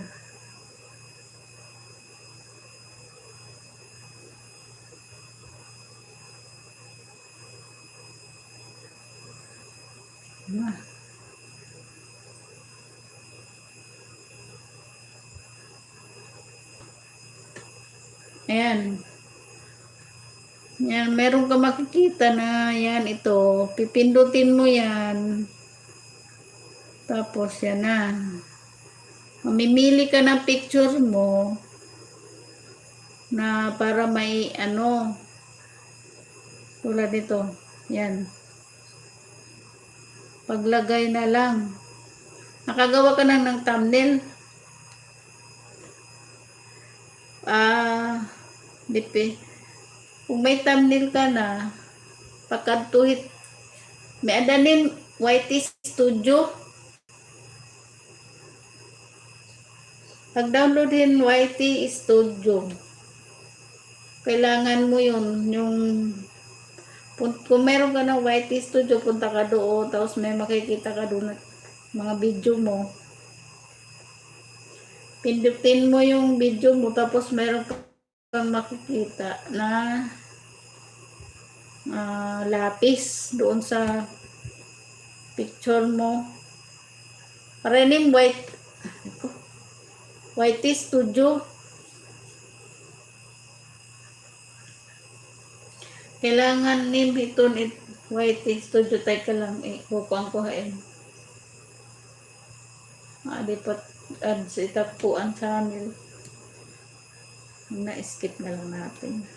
A: Ayan. Yan, meron ka makikita na yan ito. Pipindutin mo yan. Tapos yan na. Mamimili ka ng picture mo na para may tulad nito. Yan. Paglagay na lang. Nakagawa ka ng thumbnail. Kung may thumbnail ka na, pagkantuhit, may adanin YT Studio. Pag-downloadin YT Studio, kailangan mo kung meron ka ng YT Studio, punta ka doon, tapos may makikita ka doon mga video mo. Pindutin mo yung video mo, tapos meron kang makikita na lapis doon sa picture mo. Renim YT Studio. Kailangan name ito YT Studio. Teka lang, kukuhaan ko hain. Lipat ads itapo ang channel. Na-skip na lang natin.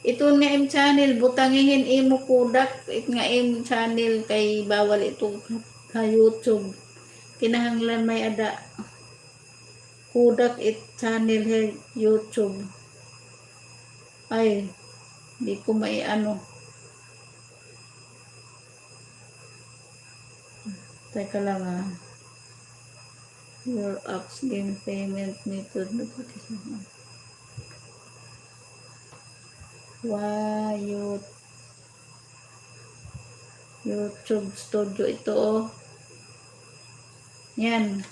A: Ito nga im channel, butangihin imo Kodak. It nga im channel kay bawal ito sa YouTube. Kinahanglan may ada Kodak it channel sa YouTube. Ay, di ko may Teka lang Your apps game payment method. YouTube Studio ito Yan.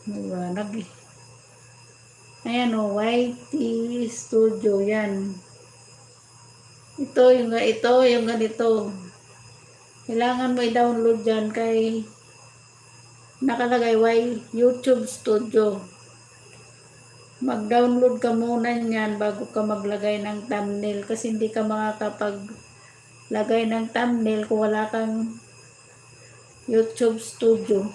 A: Mawanag Ayan YT Studio yan. Ito yung ganito. Kailangan mo i-download dyan kay nakalagay YouTube Studio. Mag-download ka muna niyan bago ka maglagay ng thumbnail kasi hindi ka makakapaglagay ng thumbnail kung wala kang YouTube Studio.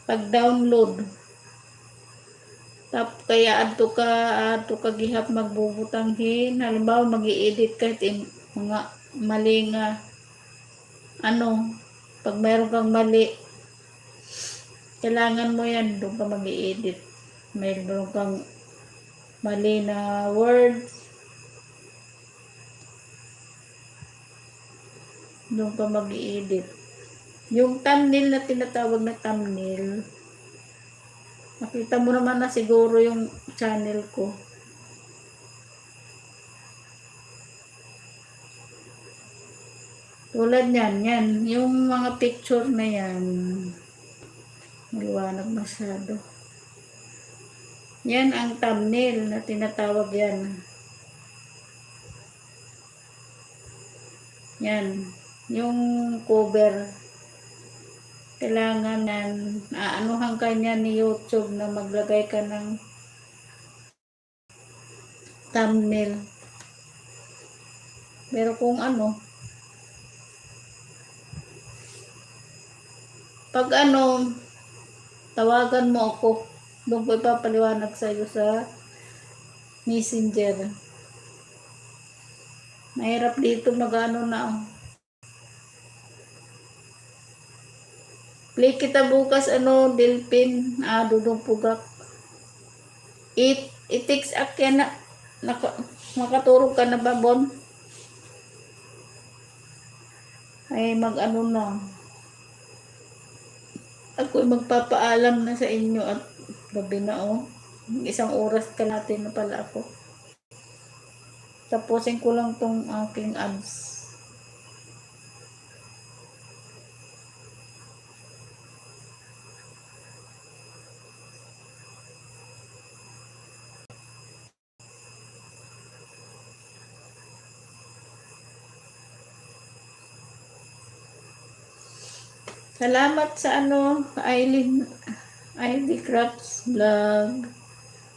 A: Pag-download, kaya adto ka gihap magbubutanghin. Halimbawa, mag-i-edit kahit mga maling pag mayroon kang mali, kailangan mo yan, doon ka mag-i-edit. Mayroon kang mali na words, doon ka mag-i-edit. Yung thumbnail na tinatawag na thumbnail, nakita mo naman na siguro yung channel ko. Tulad yan, yung mga picture na yan, maliwanag masyado. Yan ang thumbnail na tinatawag yan. Yan, yung cover. Kailangan aanuhan ka niya ni YouTube na maglagay ka ng thumbnail. Pero kung pag tawagan mo ako, doon ko ipapaliwanag sa iyo sa Messenger. Mahirap dito na Play kita bukas Delpin, Dudong Pugak. It-text akya na makaturog ka na ba, Bon? Ay na. Ako magpapaalam na sa inyo at gabi na Isang oras ka natin na pala ako. Tapusin ko lang tong aking ads. Salamat sa Aileen ID Crafts Vlog,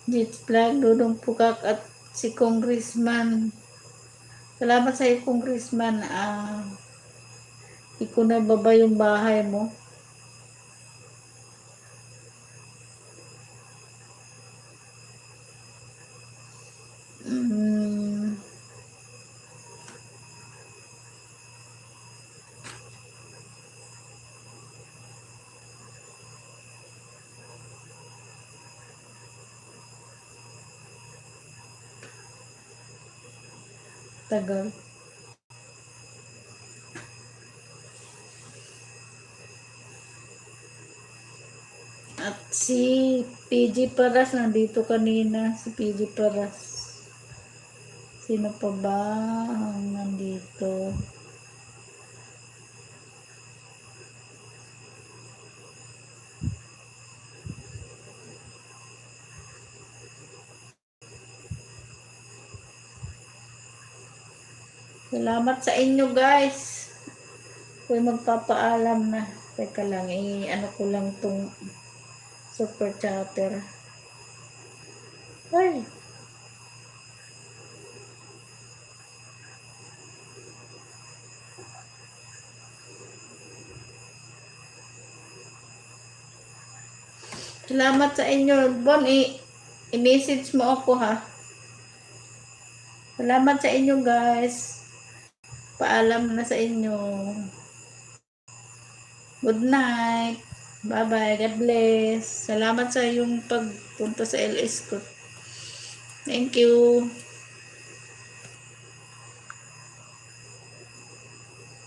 A: Jits Vlog, Dudong Pugak at si Congressman. Salamat sa iyo, Congressman. Iko na baba yung bahay mo. Tagal. At si PG Paras nandito kanina, si PG Paras. Sino pa ba ang nandito? Salamat sa inyo, guys. Ako'y magpapaalam na. Teka lang, ko lang tong super chatter. Ay! Salamat sa inyo. Bon, i-message mo ako, ha? Salamat sa inyo, guys. Paalam na sa inyo. Good night. Bye-bye. God bless. Salamat sa iyong pagpunta sa LS ko. Thank you.